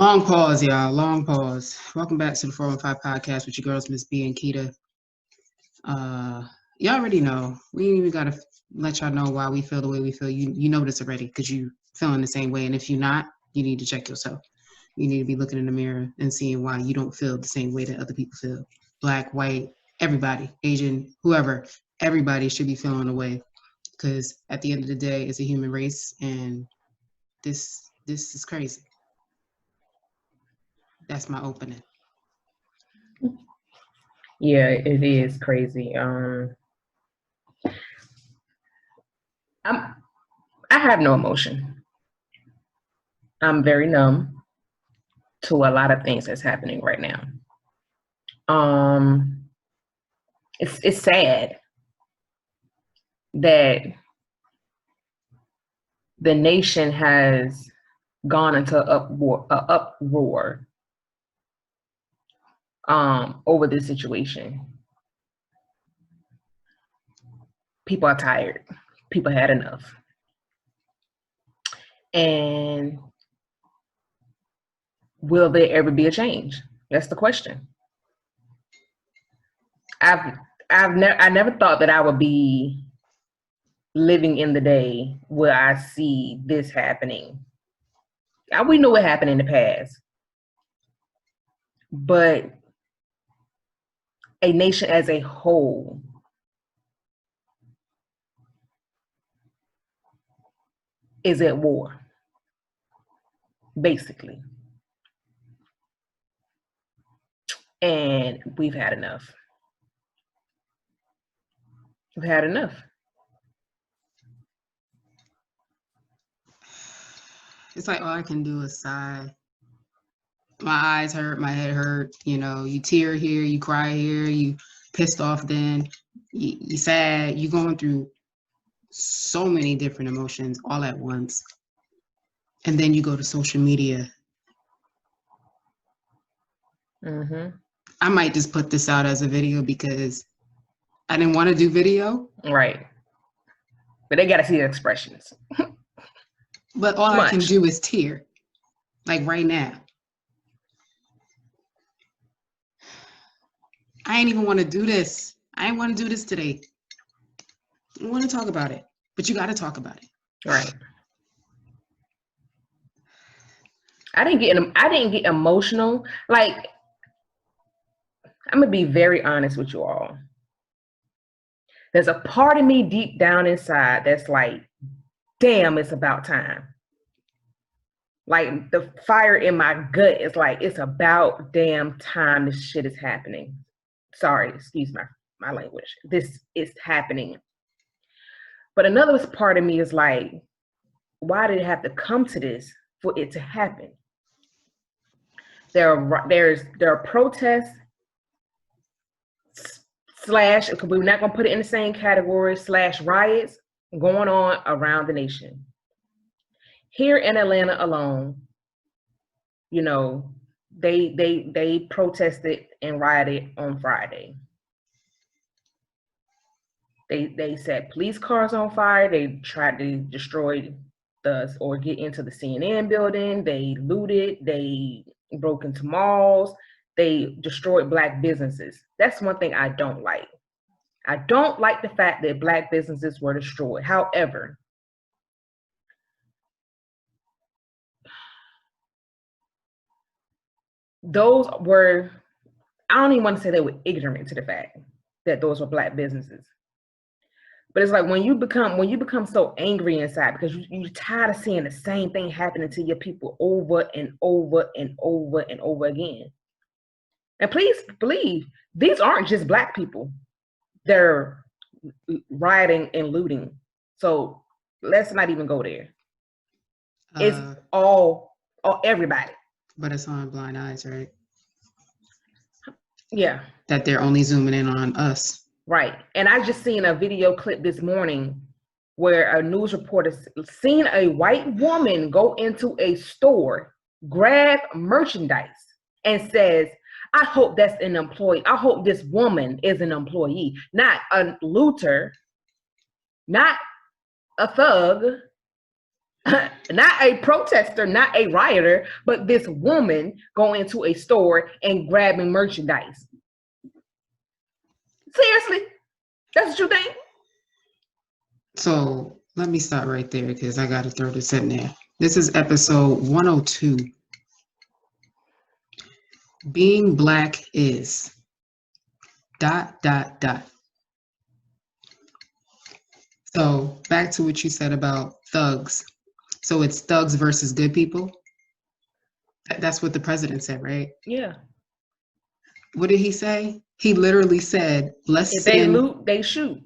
Long pause, y'all. Long pause. Welcome back to the 415 podcast with your girls, Miss B and Keita. Y'all already know. We ain't even gotta let y'all know why we feel the way we feel. You know this already because you feeling the same way. And if you're not, you need to check yourself. You need to be looking in the mirror and seeing why you don't feel the same way that other people feel. Black, white, everybody, Asian, whoever, everybody should be feeling the way. Because at the end of the day, it's a human race, and this is crazy. That's my opening. Yeah, it is crazy. I have no emotion. I'm very numb to a lot of things that's happening right now. It's sad that the nation has gone into uproar over this situation. People are tired. People had enough. And will there ever be a change? That's the question. I never thought that I would be living in the day where I see this happening. We know what happened in the past, but a nation as a whole is at war, basically. And we've had enough. We've had enough. It's like all I can do is sigh. My eyes hurt, my head hurt. You know, you tear here, you cry here, you pissed off then, you sad. You going through so many different emotions all at once. And then you go to social media. Mm-hmm. I might just put this out as a video because I didn't want to do video. Right. But they got to see the expressions. But all I can do is tear. Like right now. I ain't even want to do this. I ain't want to do this today. I want to talk about it. But you got to talk about it. Right. I didn't get emotional. Like, I'm going to be very honest with you all. There's a part of me deep down inside that's like, damn, it's about time. Like the fire in my gut is like, it's about damn time this shit is happening. Sorry, excuse my language. This is happening. But another part of me is like, why did it have to come to this for it to happen? There are protests / we're not gonna put it in the same category / riots going on around the nation. Here in Atlanta alone, you know, they protested and rioted on Friday. They set police cars on fire. They tried to destroy or get into the CNN building. They looted. They broke into malls. They destroyed Black businesses. That's one thing I don't like. I don't like the fact that Black businesses were destroyed. However, those were, I don't even want to say they were ignorant to the fact that those were Black businesses. But it's like when you become so angry inside because you're tired of seeing the same thing happening to your people over and over and over and over again. And please believe, these aren't just Black people. They're rioting and looting. So let's not even go there. It's all everybody. But it's on blind eyes, right? Yeah. That they're only zooming in on us. Right. And I just seen a video clip this morning where a news reporter seen a white woman go into a store, grab merchandise, and says, I hope that's an employee. I hope this woman is an employee, not a looter, not a thug, Not a protester, not a rioter, but this woman going into a store and grabbing merchandise. Seriously? That's what you think? So let me stop right there because I got to throw this in there. This is episode 102. Being black is ... So back to what you said about thugs. So it's thugs versus good people. That's what the president said, right? Yeah. What did he say? He literally said, let's If they loot, they shoot.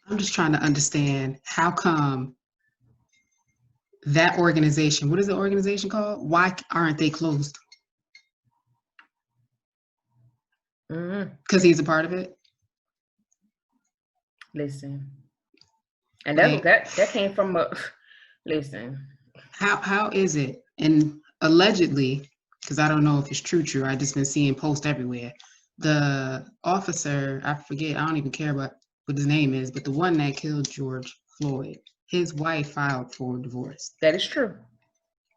I'm just trying to understand how come that organization, what is the organization called? Why aren't they closed? Because he's a part of it? Listen. And that came from a, listen. How is it? And allegedly, because I don't know if it's true, I just been seeing posts everywhere. The officer, I forget, I don't even care about what his name is, but the one that killed George Floyd, his wife filed for divorce. That is true.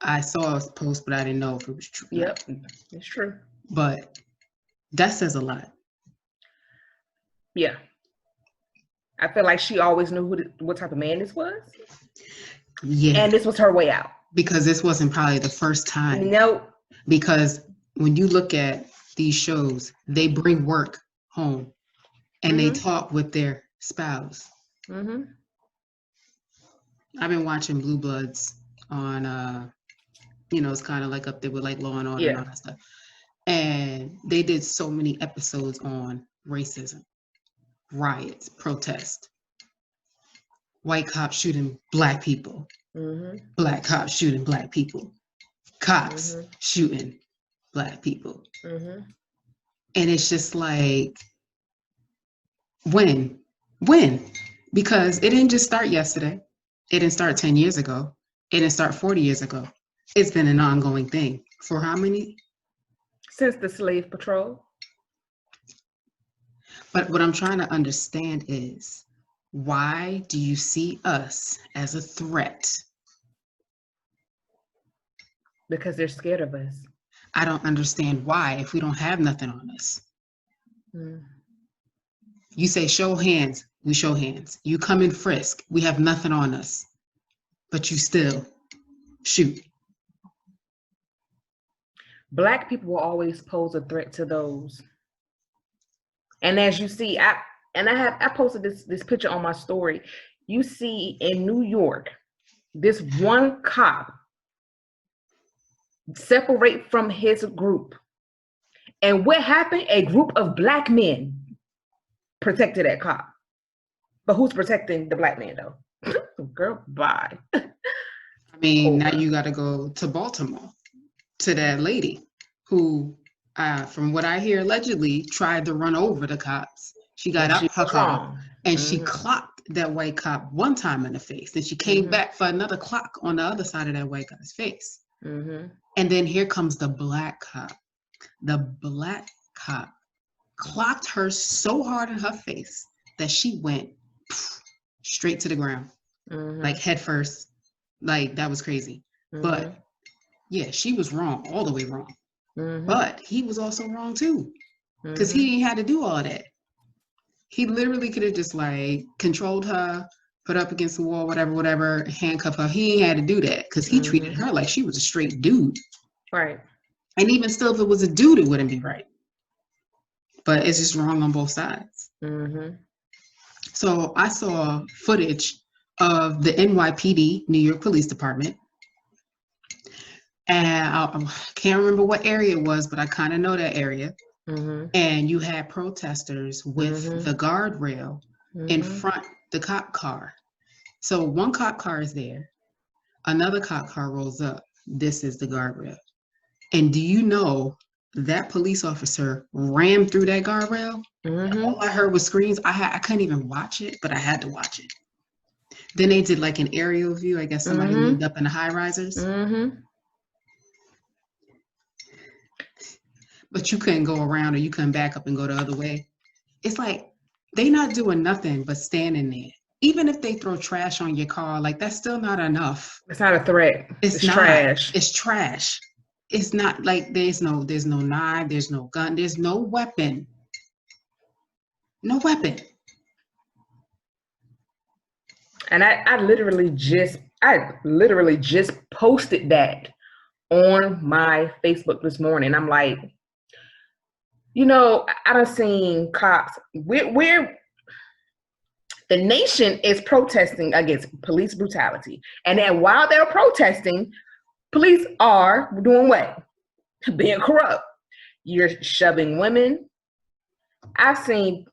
I saw a post, but I didn't know if it was true. Yep, it's true. But that says a lot. Yeah. I feel like she always knew what type of man this was. Yeah. And this was her way out. Because this wasn't probably the first time. No. Because when you look at these shows, they bring work home and they talk with their spouse. I've been watching Blue Bloods on, it's kind of like up there with like Law and Order and all that stuff. And they did so many episodes on racism, riots, protest, white cops shooting black people, black cops shooting black people, cops shooting black people. And it's just like, when? Because it didn't just start yesterday. It didn't start 10 years ago. It didn't start 40 years ago. It's been an ongoing thing. For how many? Since the slave patrol. But what I'm trying to understand is, why do you see us as a threat? Because they're scared of us. I don't understand why if we don't have nothing on us. You say show hands, we show hands. You come and frisk, we have nothing on us. But you still shoot. Black people will always pose a threat to those. And as you see, I posted this picture on my story. You see in New York, this one cop separate from his group. And what happened? A group of black men protected that cop. But who's protecting the black man though? Girl, bye. I mean, now you got to go to Baltimore, to that lady who, from what I hear, allegedly tried to run over the cops. She got out her car and she clocked that white cop one time in the face. Then she came back for another clock on the other side of that white guy's face. And then here comes the black cop. The black cop clocked her so hard in her face that she went straight to the ground, like head first. Like, that was crazy. But yeah, she was wrong, all the way wrong. But he was also wrong too, because he ain't had to do all that. He literally could have just like controlled her, put up against the wall, whatever, handcuff her. He ain't had to do that because he treated her like she was a straight dude. Right. And even still, if it was a dude, it wouldn't be right. But it's just wrong on both sides. So I saw footage of the NYPD, New York Police Department. And I can't remember what area it was, but I kind of know that area. And you had protesters with the guardrail in front the cop car. So one cop car is there. Another cop car rolls up. This is the guardrail. And do you know that police officer ran through that guardrail? All I heard was screams. I couldn't even watch it, but I had to watch it. Then they did like an aerial view. I guess somebody lived up in the high risers. But you couldn't go around or you couldn't back up and go the other way. It's like, They not doing nothing but standing there. Even if they throw trash on your car, like that's still not enough. It's not a threat. It's not. Trash. It's trash. It's not like there's no knife, there's no gun, there's no weapon. No weapon. And I literally just posted that on my Facebook this morning. I'm like, you know, I done seen cops. We're the nation is protesting against police brutality. And then while they're protesting, police are doing what? Being corrupt. You're shoving women. I've seen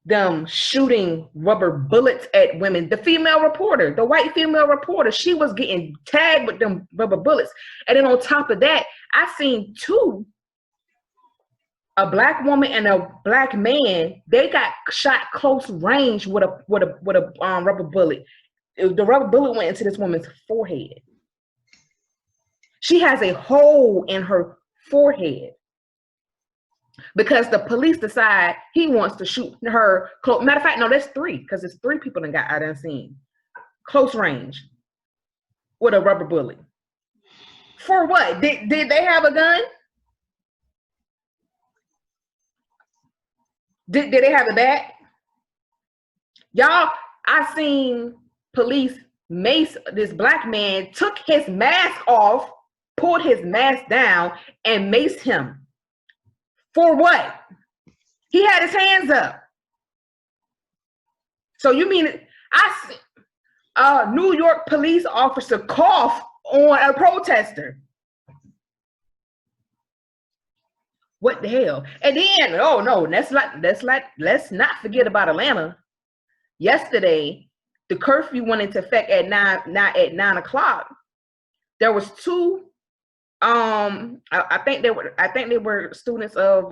them shooting rubber bullets at women. The female reporter, the white female reporter, she was getting tagged with them rubber bullets. And then on top of that, I've seen a Black woman and a Black man, they got shot close range with a rubber bullet. The rubber bullet went into this woman's forehead. She has a hole in her forehead because the police decide he wants to shoot her. Matter of fact, no, that's 3 because it's 3 people that got I done seen close range with a rubber bullet. For what? Did they have a gun? Did they have a bat? Y'all, I seen police mace this Black man, took his mask off, pulled his mask down, and maced him. For what? He had his hands up. So you mean I see a New York police officer cough on a protester? What the hell? And then, oh no, let's not forget about Atlanta. Yesterday, the curfew went into effect at 9 o'clock. There was 2. I think they were students of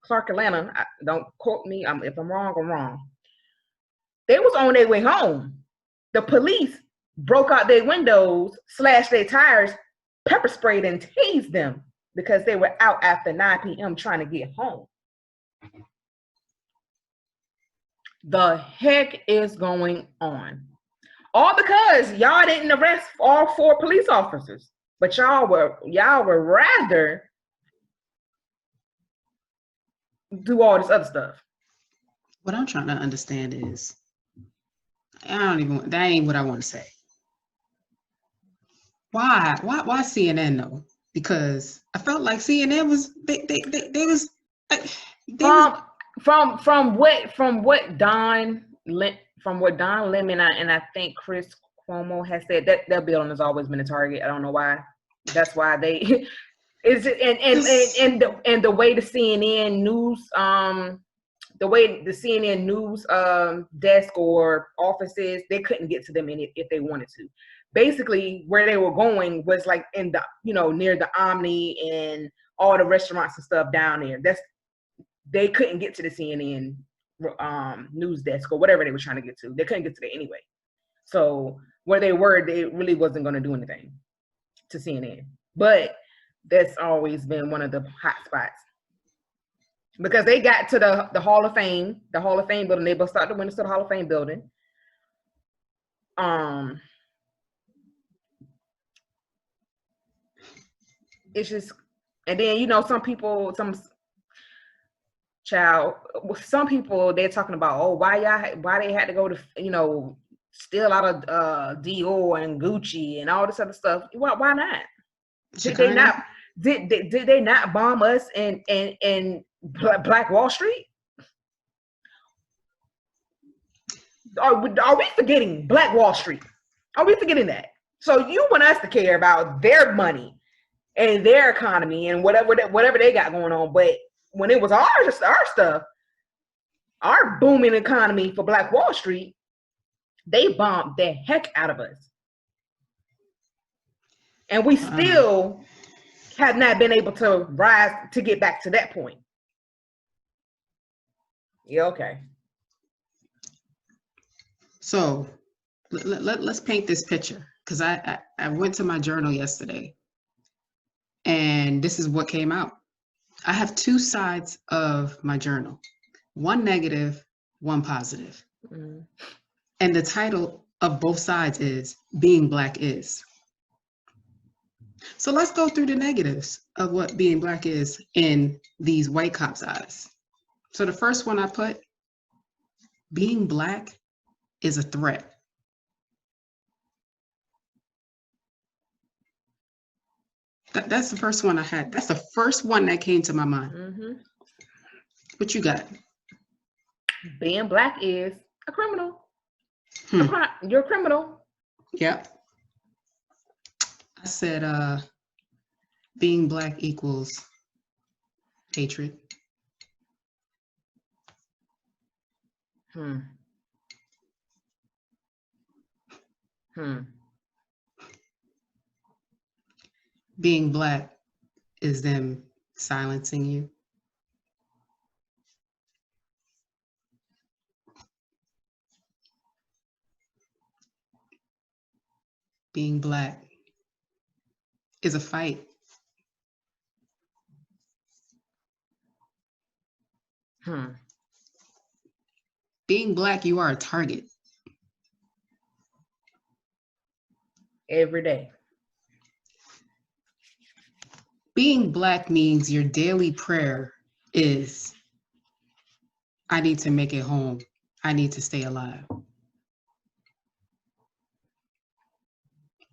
Clark Atlanta. Don't quote me. If I'm wrong, I'm wrong. They was on their way home. The police broke out their windows, slashed their tires, pepper sprayed and tased them because they were out after 9 p.m. trying to get home. The heck is going on? All because y'all didn't arrest all 4 police officers, but y'all were rather do all this other stuff. What I'm trying to understand is, that ain't what I want to say. Why CNN though? Because I felt like CNN was from what Don Lemon and I think Chris Cuomo has said, that building has always been a target. I don't know why. That's why they is and the way the CNN news desk or offices, they couldn't get to them if they wanted to. Basically, where they were going was like in the near the Omni and all the restaurants and stuff down there. They couldn't get to the CNN news desk or whatever they were trying to get to. They couldn't get to it anyway. So where they were, they really wasn't going to do anything to CNN. But that's always been one of the hot spots because they got to the Hall of Fame, building. They both started the windows to the Hall of Fame building. It's just, and then some people, they're talking about, why they had to go to steal out of Dior and Gucci and all this other stuff. Why not? Did they not bomb us in Black Wall Street? Are we forgetting Black Wall Street? Are we forgetting that? So you want us to care about their money and their economy and whatever they got going on, but when it was our stuff, our booming economy for Black Wall Street, they bombed the heck out of us. And we still have not been able to rise to get back to that point. Yeah, okay. So let's paint this picture, because I went to my journal yesterday and this is what came out. I have 2 sides of my journal, one negative, one positive. And the title of both sides is Being Black Is. So let's go through the negatives of what being Black is in these white cops' eyes. So the first one I put, being Black is a threat. That's the first one I had. That's the first one that came to my mind. What you got? Being Black is a criminal. You're a criminal. Yep. I said being Black equals hatred. Being Black is them silencing you. Being Black is a fight. Being Black, you are a target. Every day. Being Black means your daily prayer is, I need to make it home. I need to stay alive.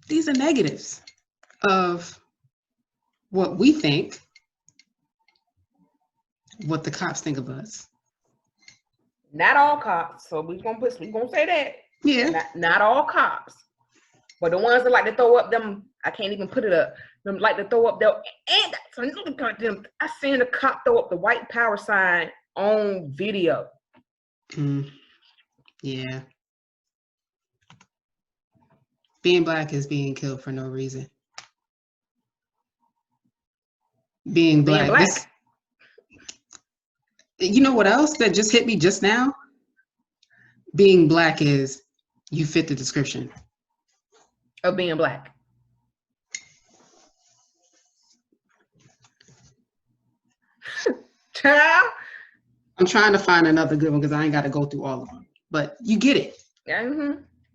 These are negatives of what we think, what the cops think of us. Not all cops, so we're gonna say that. Yeah. Not all cops. But the ones that like to throw up them, I can't even put it up. Them like to throw up their, and that's another goddamn. I seen a cop throw up the white power sign on video. Yeah. Being Black is being killed for no reason. Being Black. You know what else that just hit me just now? Being Black is you fit the description of being Black. Child. I'm trying to find another good one because I ain't got to go through all of them. But you get it. Yeah.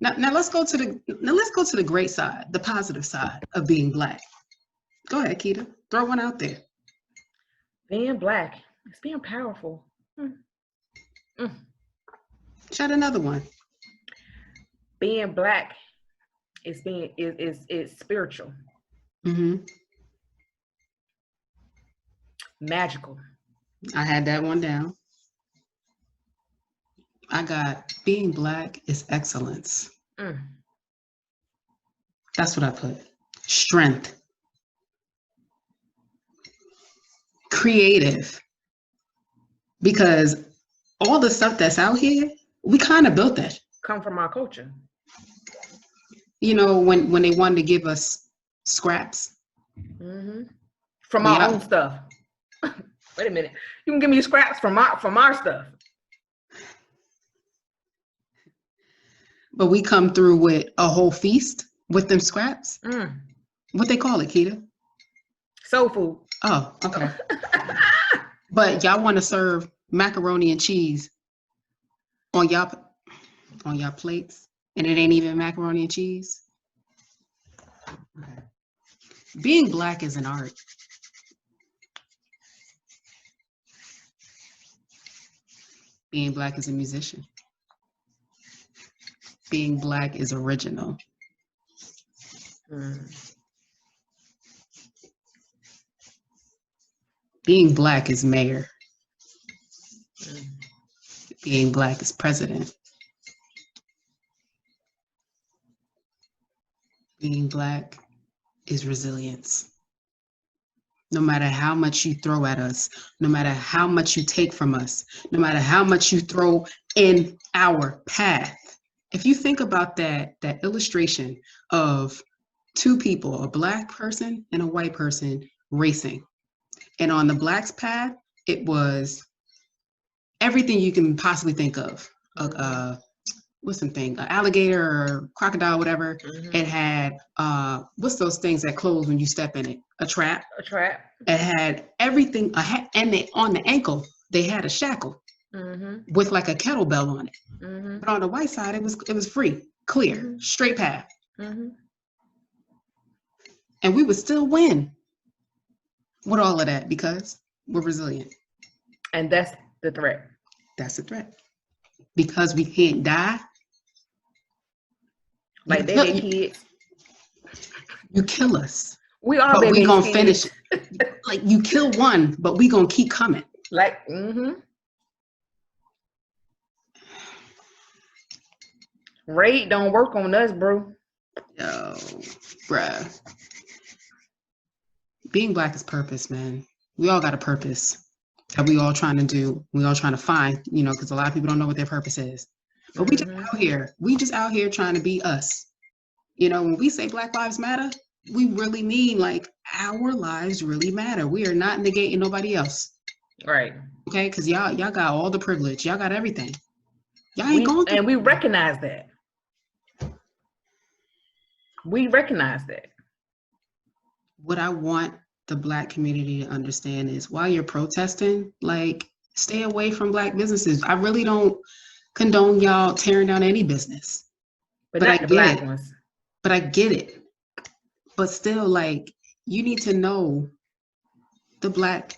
Now let's go to the great side, the positive side of being Black. Go ahead, Keita. Throw one out there. Being Black is being powerful. Shout another one. Being Black is spiritual. Magical. I had that one down. I got being Black is excellence. That's what I put. Strength. Creative. Because all the stuff that's out here, we kind of built that. Come from our culture. You know, when they wanted to give us scraps. From our own stuff. Wait a minute. You can give me scraps from our stuff. But we come through with a whole feast with them scraps. What they call it, Keita? Soul food. Oh, okay. But y'all want to serve macaroni and cheese on y'all plates, and it ain't even macaroni and cheese. Being Black is an art. Being Black is a musician. Being Black is original. Being Black is mayor. Being Black is president. Being Black is resilience. No matter how much you throw at us, no matter how much you take from us, no matter how much you throw in our path. If you think about that illustration of two people, a Black person and a white person racing. And on the Black's path, it was everything you can possibly think of. What's some thing? An alligator or crocodile, whatever. It had what's those things that close when you step in it? A trap. A trap. It had everything. And on the ankle they had a shackle. with like a kettlebell on it. But on the white side, it was free, clear, straight path. And we would still win with all of that because we're resilient. And that's the threat. That's the threat. Because we can't die. Like they kids. You kill us. We are, but we gonna finish it. Like you kill one, but we gonna keep coming. Like, Raid don't work on us, bro. Yo, bruh. Being Black is purpose, man. We all got a purpose that we all trying to do. We all trying to find, you know, because a lot of people don't know what their purpose is. But we just out here. We just out here trying to be us. You know, when we say Black Lives Matter, we really mean like our lives really matter. We are not negating nobody else. Right. Okay, because y'all got all the privilege. Y'all got everything. Y'all ain't going through. And we recognize that. We recognize that. What I want the Black community to understand is while you're protesting, like, stay away from Black businesses. I really don't condone y'all tearing down any business. But not the Black ones. But I get it. But still, like, you need to know the Black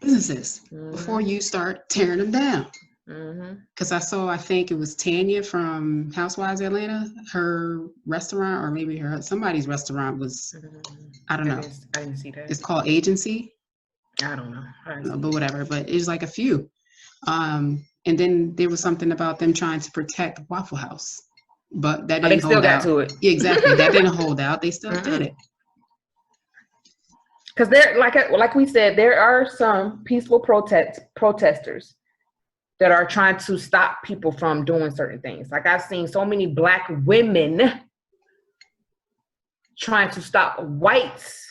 businesses before you start tearing them down. Because I think it was Tanya from Housewives Atlanta, her restaurant, or maybe somebody's restaurant was, I don't know. I didn't see that. It's called Agency. I don't know. But whatever. But it was like a few. And then there was something about them trying to protect Waffle House. But that didn't hold out. They still got to it. Yeah, exactly. That didn't hold out. They still did it. Because there, like we said, there are some peaceful protesters that are trying to stop people from doing certain things. Like I've seen so many Black women trying to stop whites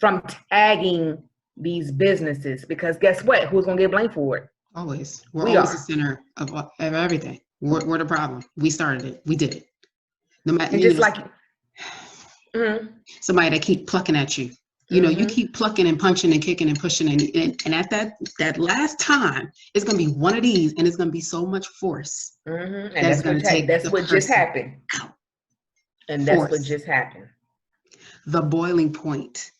from tagging these businesses, because guess what? Who's gonna get blamed for it? Always. We're always the center of everything. We're the problem. We started it. We did it. No matter, just like somebody that keep plucking at you. You know, you keep plucking and punching and kicking and pushing, and at that last time, it's gonna be one of these, and it's gonna be so much force. And that's gonna take. That's what just happened. Out. And that's what just happened. The boiling point.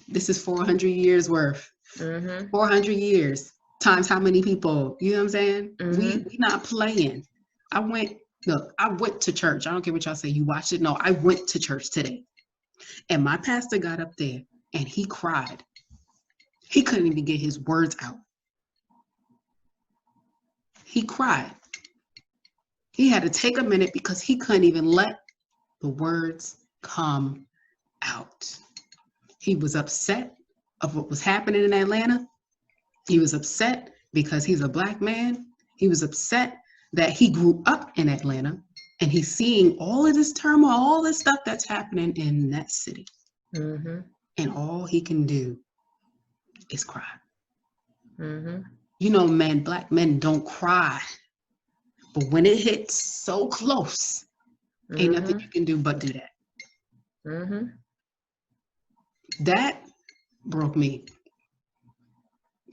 This is 400 years worth. 400 years times how many people? You know what I'm saying? We not playing. I went to church. I don't care what y'all say. You watched it? No, I went to church today, and my pastor got up there. And he cried. He couldn't even get his words out. He cried. He had to take a minute because he couldn't even let the words come out. He was upset of what was happening in Atlanta. He was upset because he's a Black man. He was upset that he grew up in Atlanta and he's seeing all of this turmoil, all this stuff that's happening in that city. And all he can do is cry. You know, Black men don't cry. But when it hits so close, ain't nothing you can do but do that. That broke me.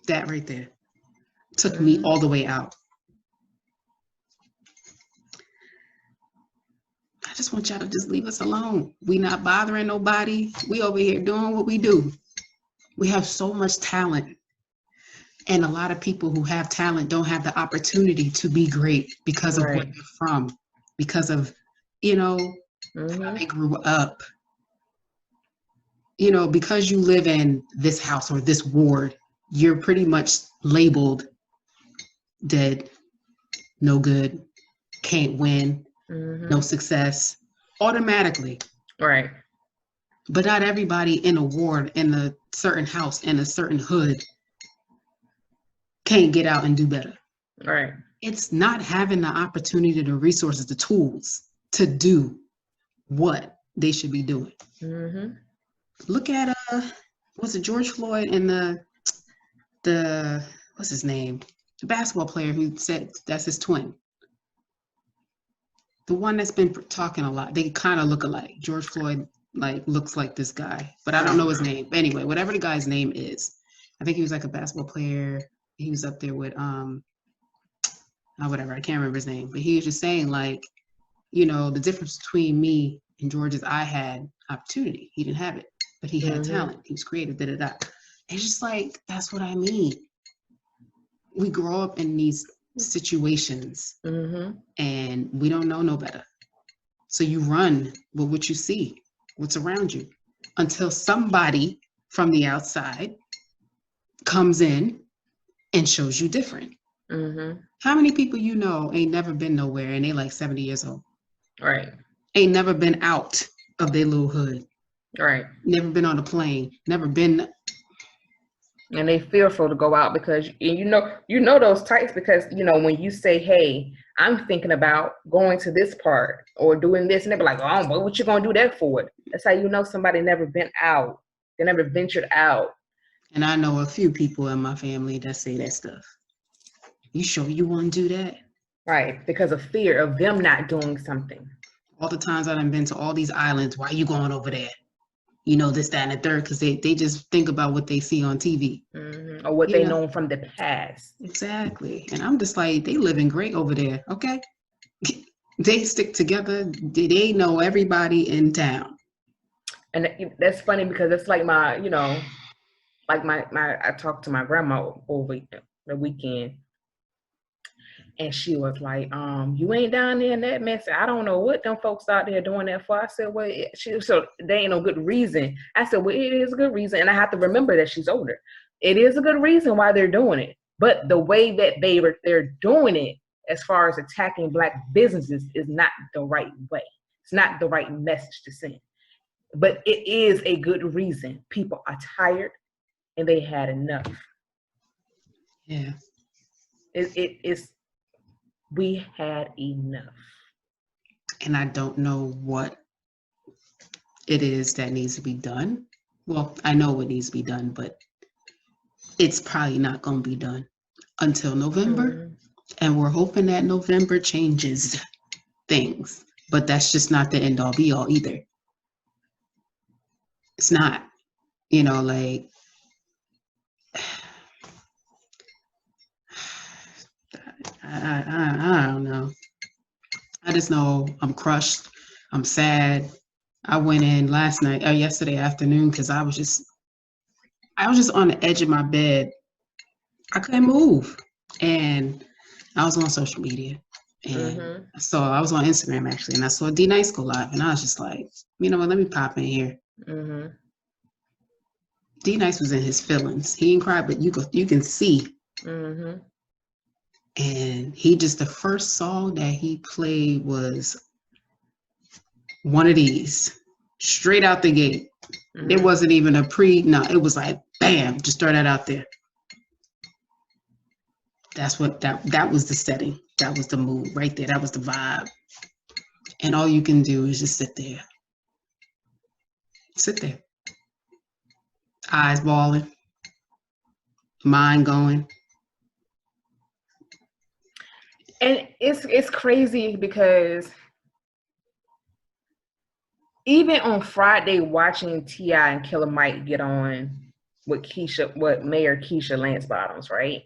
That right there took me all the way out. I just want y'all to just leave us alone. We not bothering nobody. We over here doing what we do. We have so much talent. And a lot of people who have talent don't have the opportunity to be great because of where they're from, because of, you know, how they grew up. You know, because you live in this house or this ward, you're pretty much labeled dead, no good, can't win. No success automatically. Right. But not everybody in a ward, in a certain house, in a certain hood can't get out and do better. Right. It's not having the opportunity, the resources, the tools to do what they should be doing. Look at was it George Floyd and the what's his name? The basketball player who said that's his twin. The one that's been talking a lot. They kind of look alike. George Floyd looks like this guy, but I don't know his name. Anyway, whatever the guy's name is, I think he was like a basketball player. He was up there with whatever, I can't remember his name, but he was just saying like, you know, the difference between me and George is I had opportunity. He didn't have it, but he had talent. He was creative, da-da-da. It's just like, that's what I mean. We grow up in these situations and we don't know no better. So you run with what you see, what's around you, until somebody from the outside comes in and shows you different. How many people you know ain't never been nowhere and they like 70 years old? Right. Ain't never been out of their little hood. Right. Never been on a plane. Never been. And they fearful to go out because you know those types, because you know when you say, hey, I'm thinking about going to this part or doing this, and they be like, oh, but what you gonna do that for? That's how you know somebody never been out. They never ventured out. And I know a few people in my family that say that stuff. You sure you want to do that? Right, because of fear of them not doing something. All the times I've been to all these islands, why are you going over there? You know, this, that, and the third, because they just think about what they see on TV. Or what they know from the past. Exactly. And I'm just like, they living great over there, okay? They stick together. They know everybody in town. And that's funny because it's like my, you know, like my I talked to my grandma over the weekend. And she was like, you ain't down there in that mess. I don't know what them folks out there doing that for. I said, well, so there ain't no good reason. I said, well, it is a good reason. And I have to remember that she's older. It is a good reason why they're doing it. But the way that they're doing it, as far as attacking Black businesses, is not the right way. It's not the right message to send. But it is a good reason. People are tired and they had enough. Yeah. It's we had enough. And I don't know what it is that needs to be done. Well, I know what needs to be done, but it's probably not going to be done until November. And we're hoping that November changes things. But that's just not the end all be all either. It's not, you know, like, I don't know. I just know I'm crushed. I'm sad. I went in yesterday afternoon because I was just on the edge of my bed. I couldn't move. And I was on social media. And so I was on Instagram actually, and I saw DNice go live, and I was just like, you know what, let me pop in here. DNice was in his feelings. He didn't cry, but you can see. And the first song that he played was one of these, straight out the gate. It wasn't even it was like, bam, just throw that out there. That's what, that was the setting. That was the mood right there. That was the vibe. And all you can do is just sit there. Sit there. Eyes balling. Mind going. And it's crazy because even on Friday, watching T.I. and Killer Mike get on with Mayor Keisha Lance Bottoms, right?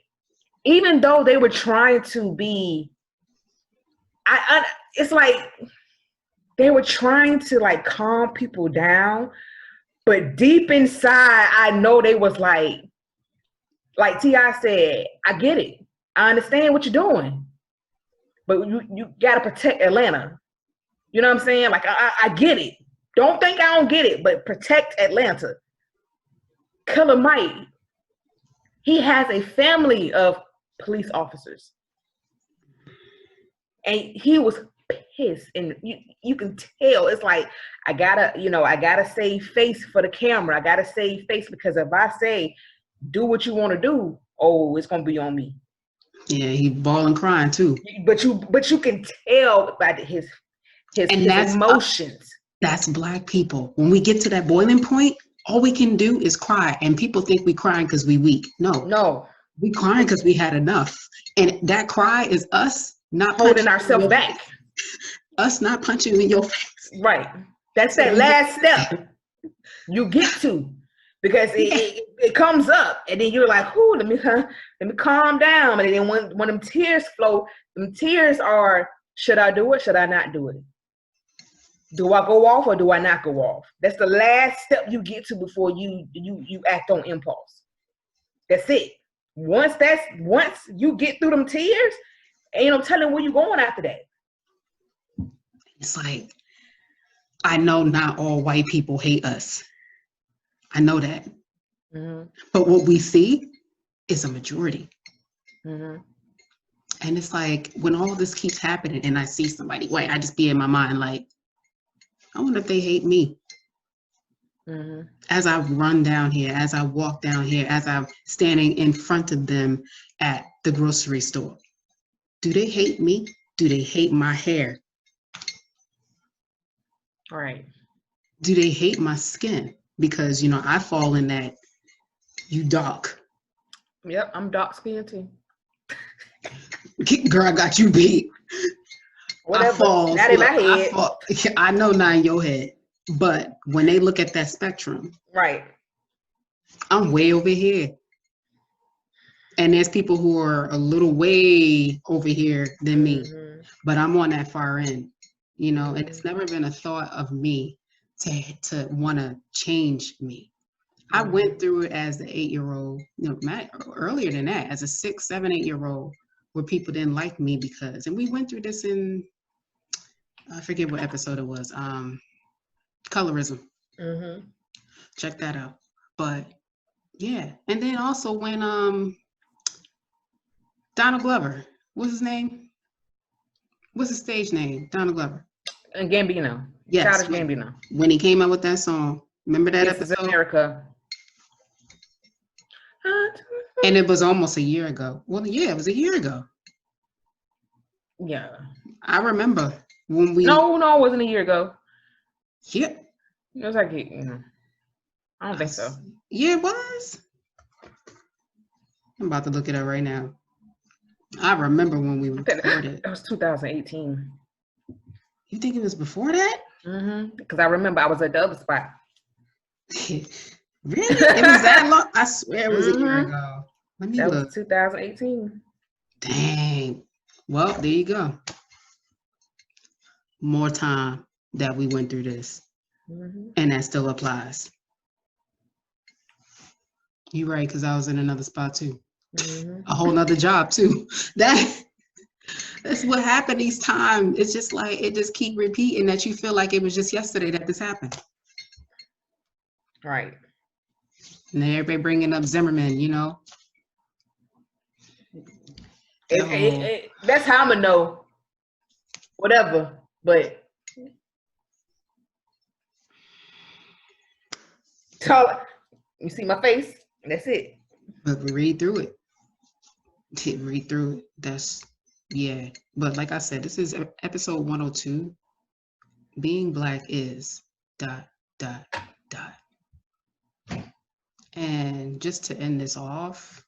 Even though they were trying to be, it's like they were trying to like calm people down, but deep inside, I know they was like T.I. said, I get it. I understand what you're doing, but you got to protect Atlanta. You know what I'm saying? Like, I get it. Don't think I don't get it, but protect Atlanta. Killer Mike, he has a family of police officers. And he was pissed. And you can tell, it's like, I gotta save face for the camera. I gotta save face because if I say, do what you want to do, oh, it's gonna be on me. Yeah, he bawling, crying too. But you can tell by his emotions. That's Black people. When we get to that boiling point, all we can do is cry. And people think we crying because we weak. No. We crying because we had enough. And that cry is us not holding ourselves back. Us not punching in your face. Right. That's that last step you get to. because it comes up, and then you're like, "Ooh, let me calm down." And then when them tears flow, them tears are, should I do it? Should I not do it? Do I go off or do I not go off? That's the last step you get to before you act on impulse. That's it. Once you get through them tears, ain't no telling where you're going after that. It's like, I know not all white people hate us. I know that. Mm-hmm. But what we see is a majority. Mm-hmm. And it's like, when all this keeps happening and I see somebody white, I just be in my mind like, I wonder if they hate me. Mm-hmm. As I run down here, as I walk down here, as I'm standing in front of them at the grocery store. Do they hate me? Do they hate my hair? All right. Do they hate my skin? Because, you know, I fall in that, you dark. Yep, I'm dark skinned too. Girl, I got you beat. Whatever. I fall, not in my head. I know not in your head. But when they look at that spectrum, right, I'm way over here. And there's people who are a little way over here than me. Mm-hmm. But I'm on that far end, you know, and it's never been a thought of me to want to change me. Mm-hmm. I went through it as an 8-year-old, you know, earlier than that, as a 6, 7, 8-year-old, where people didn't like me because, and we went through this in, I forget what episode it was, colorism. Mm-hmm. Check that out. But yeah, and then also when Donald Glover, what's his name? What's his stage name? Donald Glover. And Gambino. Yes. Childish Gambino. When he came out with that song, remember that episode? This is America. And it was almost a year ago. Well, yeah, it was a year ago. Yeah. I remember when we. No, it wasn't a year ago. Yeah. It was like, I don't think so. Yeah, it was. I'm about to look it up right now. I remember when we recorded. It was 2018. You think it was before that? Mm-hmm. Because I remember I was at the other spot. Really? It was that long? I swear it was a year ago. Let me look. That was 2018. Dang. Well, there you go. More time that we went through this. Mm-hmm. And that still applies. You're right, because I was in another spot too. Mm-hmm. A whole nother job too. That's what happened each time. It's just like, it just keep repeating that you feel like it was just yesterday that this happened. Right. And then everybody bringing up Zimmerman, you know. That's how I'm going to know. Whatever. But you see my face, and that's it. But we read through it. Read through it. That's, yeah. But like I said, this is episode 102. Being Black is ... And just to end this off,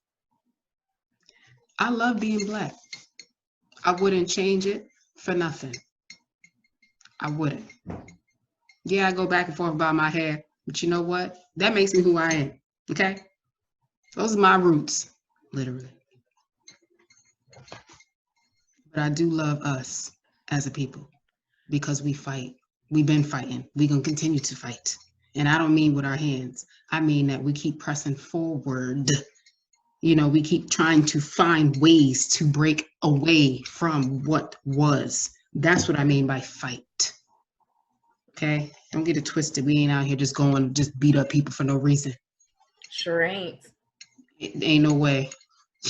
I love being Black. I wouldn't change it for nothing. I wouldn't. Yeah, I go back and forth about my hair, but you know what? That makes me who I am, okay? Those are my roots, literally. But I do love us as a people because we fight. We've been fighting. We're going to continue to fight. And I don't mean with our hands. I mean that we keep pressing forward. You know, we keep trying to find ways to break away from what was. That's what I mean by fight. Okay? Don't get it twisted. We ain't out here just beat up people for no reason. Sure ain't. It ain't no way.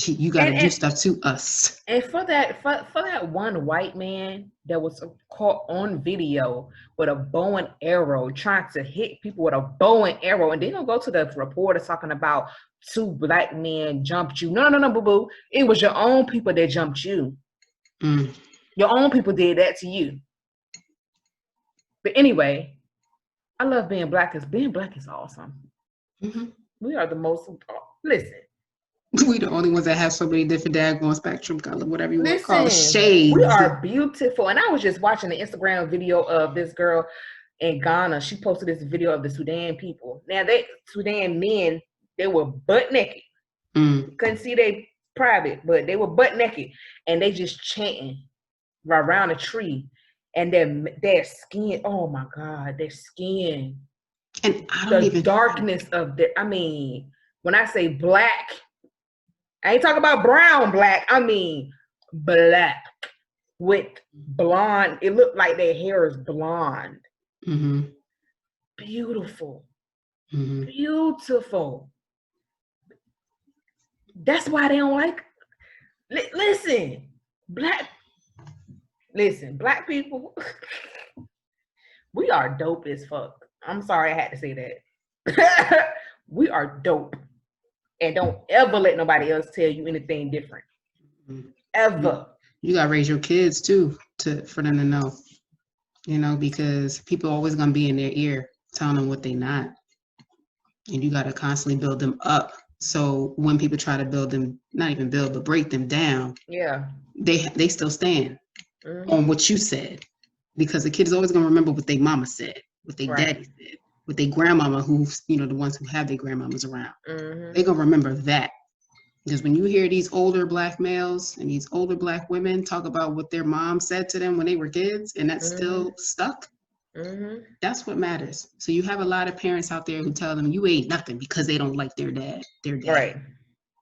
You got to do stuff to us. And for that one white man that was caught on video with a bow and arrow, trying to hit people with a bow and arrow, and they don't go to the reporter talking about 2 black men jumped you. No, boo-boo. It was your own people that jumped you. Mm. Your own people did that to you. But anyway, I love being Black because being Black is awesome. Mm-hmm. We are the most, listen. We the only ones that have so many different daggone spectrum color, whatever you want to call it, shades. We are beautiful. And I was just watching the Instagram video of this girl. in Ghana. She posted this video of the Sudan people. Now, Sudan men, they were butt naked. Couldn't see they private, but they were butt naked, and they just chanting around a tree, and their skin. Oh my God, their skin. And I don't even darkness of their. I mean, when I say black, I ain't talking about brown black. I mean black with blonde. It looked like their hair is blonde. Beautiful. Beautiful. That's why they don't like. Listen, black people. We are dope as fuck. I'm sorry I had to say that. We are dope. And don't ever let nobody else tell you anything different. Ever. You gotta raise your kids too for them to know. You know, because people are always gonna be in their ear telling them what they not. And you gotta constantly build them up. So when people try to build them, not even build, but break them down, they still stand on what you said. Because the kid is always gonna remember what their mama said, what their daddy said, what their grandmama, who's, you know, the ones who have their grandmamas around. They're gonna remember that. Because when you hear these older black males and these older black women talk about what their mom said to them when they were kids, and that's still stuck, that's what matters. So you have a lot of parents out there who tell them you ain't nothing because they don't like their dad. Right.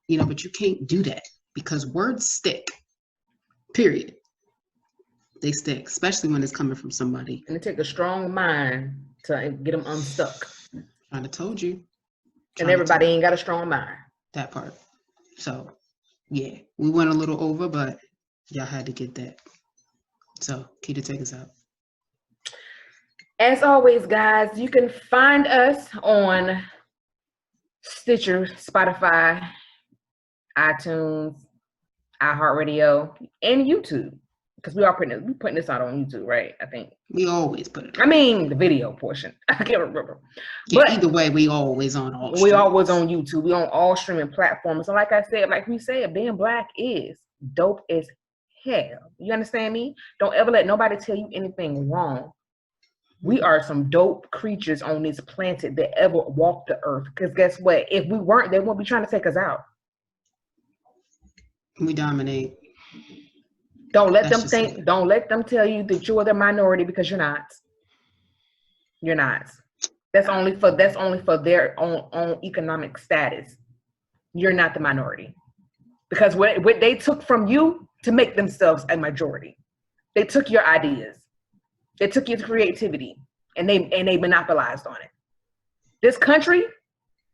You know, but you can't do that because words stick. Period. They stick, especially when it's coming from somebody. And it takes a strong mind to get them unstuck. Trying to told you. And everybody ain't got a strong mind. That part. So, yeah, we went a little over, but y'all had to get that. So, Keita, take us out. As always, guys, you can find us on Stitcher, Spotify, iTunes, iHeartRadio, and YouTube. Because we putting this out on YouTube, right? I think. We always put it. I mean, the video portion. I can't remember. Yeah, but either way, we always on all. We always on YouTube. We on all streaming platforms. So like I said, like we said, being black is dope as hell. You understand me? Don't ever let nobody tell you anything wrong. We are some dope creatures on this planet that ever walked the earth. Because guess what? If we weren't, they won't be trying to take us out. We dominate. Don't let them think. Don't let them tell you that you are the minority because you're not. You're not. That's only for their own economic status. You're not the minority because what they took from you to make themselves a majority. They took your ideas. They took your creativity and they monopolized on it. This country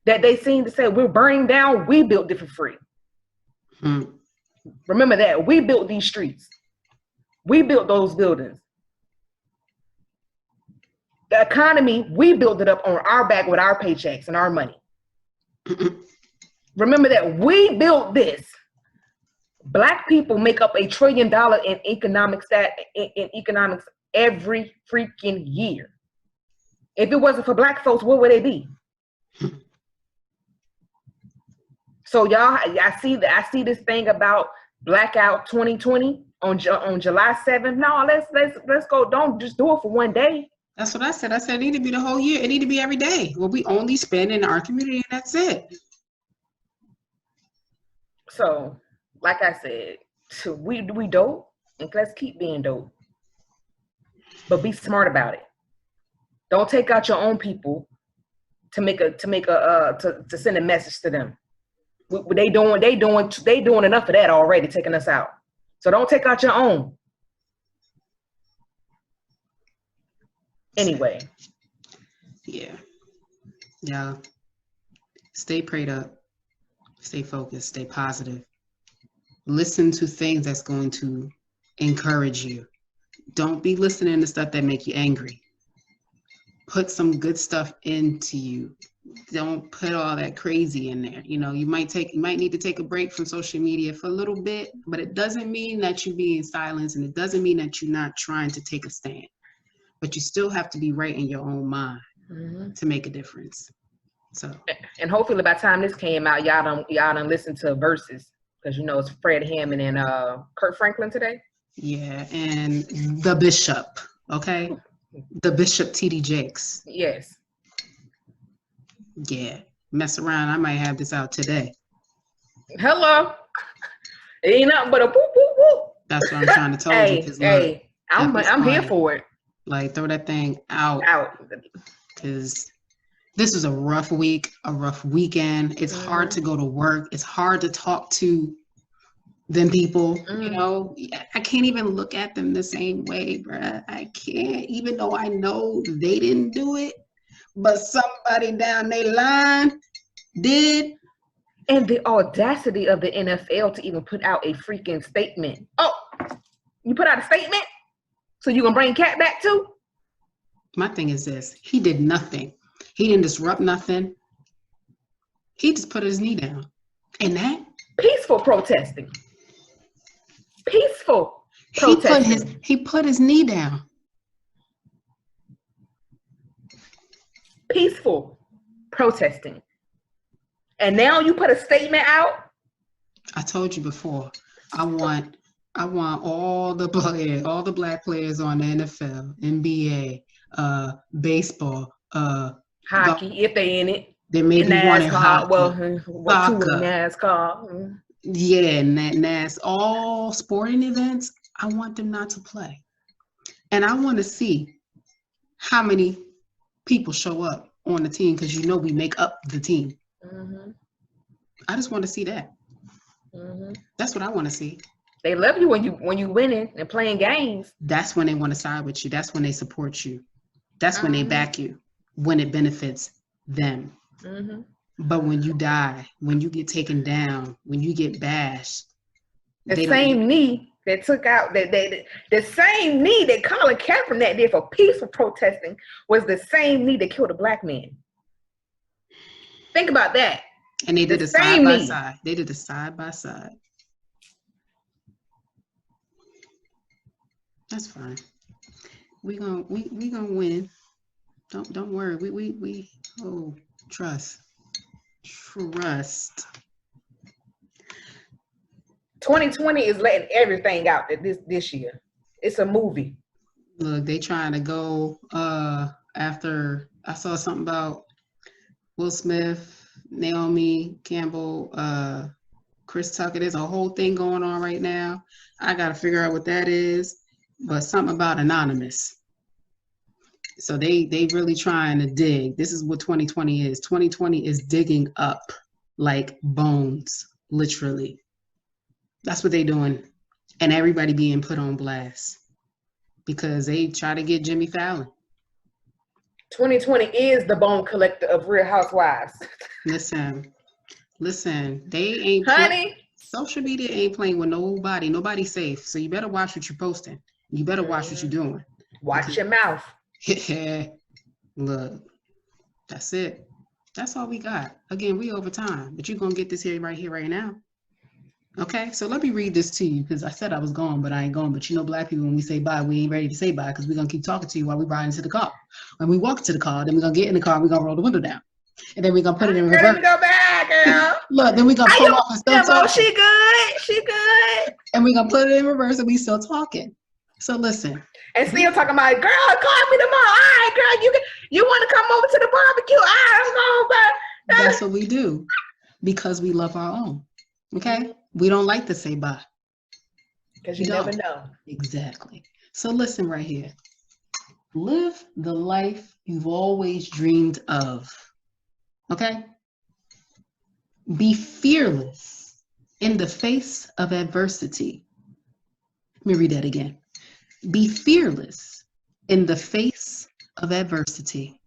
that they seem to say we're burning down, we built it for free. Remember that. We built these streets. We built those buildings. The economy, we built it up on our back with our paychecks and our money. Remember that. We built this. Black people make up $1 trillion in economics every freaking year. If it wasn't for black folks, what would they be? So y'all, I see this thing about Blackout 2020 on July 7th. No, let's go. Don't just do it for one day. That's what I said. I said it need to be the whole year. It need to be every day. Well, we only spend in our community, and that's it. So, like I said, we dope, and let's keep being dope. But be smart about it. Don't take out your own people to send a message to them. They doing enough of that already, taking us out. So don't take out your own. Anyway. Yeah. Yeah. Stay prayed up. Stay focused. Stay positive. Listen to things that's going to encourage you. Don't be listening to stuff that make you angry. Put some good stuff into you. Don't put all that crazy in there. You know, you might need to take a break from social media for a little bit, but it doesn't mean that you're being silenced, and it doesn't mean that you're not trying to take a stand. But you still have to be right in your own mind to make a difference. So, and hopefully by the time this came out, y'all done listen to Versus, because you know it's Fred Hammond and Kurt Franklin today. Yeah, and the Bishop. Okay. The Bishop T.D. Jakes. Yes. Yeah. Mess around. I might have this out today. Hello. It ain't nothing but a whoop, whoop, whoop. That's what I'm trying to tell you. Because look, I'm here for it. Like, throw that thing out. Because this was a rough week, a rough weekend. It's hard to go to work. It's hard to talk to them people. You know, I can't even look at them the same way, bruh. I can't, even though I know they didn't do it, but somebody down their line did. And the audacity of the NFL to even put out a freaking statement. Oh, you put out a statement? So you gonna bring Cat back too? My thing is this: he did nothing. He didn't disrupt nothing. He just put his knee down. And that? Peaceful protesting. Peaceful protesting. He put his knee down. Peaceful protesting. And now you put a statement out? I told you before, I want all the players, all the black players on the NFL, NBA, baseball, hockey, if they in it. There may be one in hockey. Well, two in NASCAR. Yeah, NAS, all sporting events, I want them not to play. And I want to see how many people show up on the team, because you know we make up the team. I just want to see that. That's what I want to see. They love you when you winning and playing games. That's when they want to side with you. That's when they support you. That's when they back you, when it benefits them. But when you die, when you get taken down, when you get bashed, the same knee that took out the same knee that Colin Kaepernick did for peaceful protesting was the same knee that killed a black man. Think about that. And they did it side by side. They did it side by side. That's fine. We gonna win. Don't worry. We trust. 2020 is letting everything out this year. It's a movie. Look, they trying to go after. I saw something about Will Smith, Naomi Campbell, Chris Tucker. There's a whole thing going on right now. I gotta figure out what that is, but something about anonymous. So they really trying to dig. This is what 2020 is. 2020 is digging up like bones, literally. That's what they doing. And everybody being put on blast because they try to get Jimmy Fallon. 2020 is the bone collector of Real Housewives. Listen, they ain't social media ain't playing with nobody. Nobody's safe. So you better watch what you're posting. You better watch what you're doing. Watch your mouth. Look, that's it. That's all we got. Again, we over time, but you're gonna get this here, right now. Okay, so let me read this to you because I said I was gone, but I ain't gone. But you know, black people, when we say bye, we ain't ready to say bye because we're gonna keep talking to you while we ride into the car. When we walk to the car, then we're gonna get in the car and we're gonna roll the window down. And then we're gonna put it in reverse. Let me go back, girl. Look, then we're gonna pull off and still talking. She good. And we're gonna put it in reverse and we still talking. So listen. And still talking about, girl, call me tomorrow. All right, girl, you want to come over to the barbecue? All right, I'm going back. That's what we do because we love our own. Okay? We don't like to say bye. Because you never know. Exactly. So listen right here. Live the life you've always dreamed of. Okay? Be fearless in the face of adversity. Let me read that again. Be fearless in the face of adversity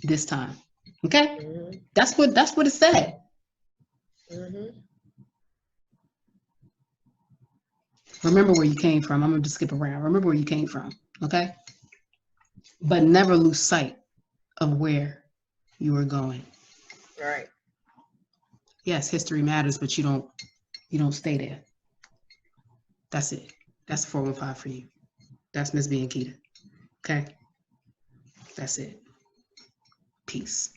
this time. Okay? That's what it said. Remember where you came from. I'm going to just skip around. Remember where you came from. Okay? But never lose sight of where you are going. Right. Yes, history matters, but you don't stay there. That's it. That's 415 for you. That's Miss B and Keita. Okay? That's it. Peace.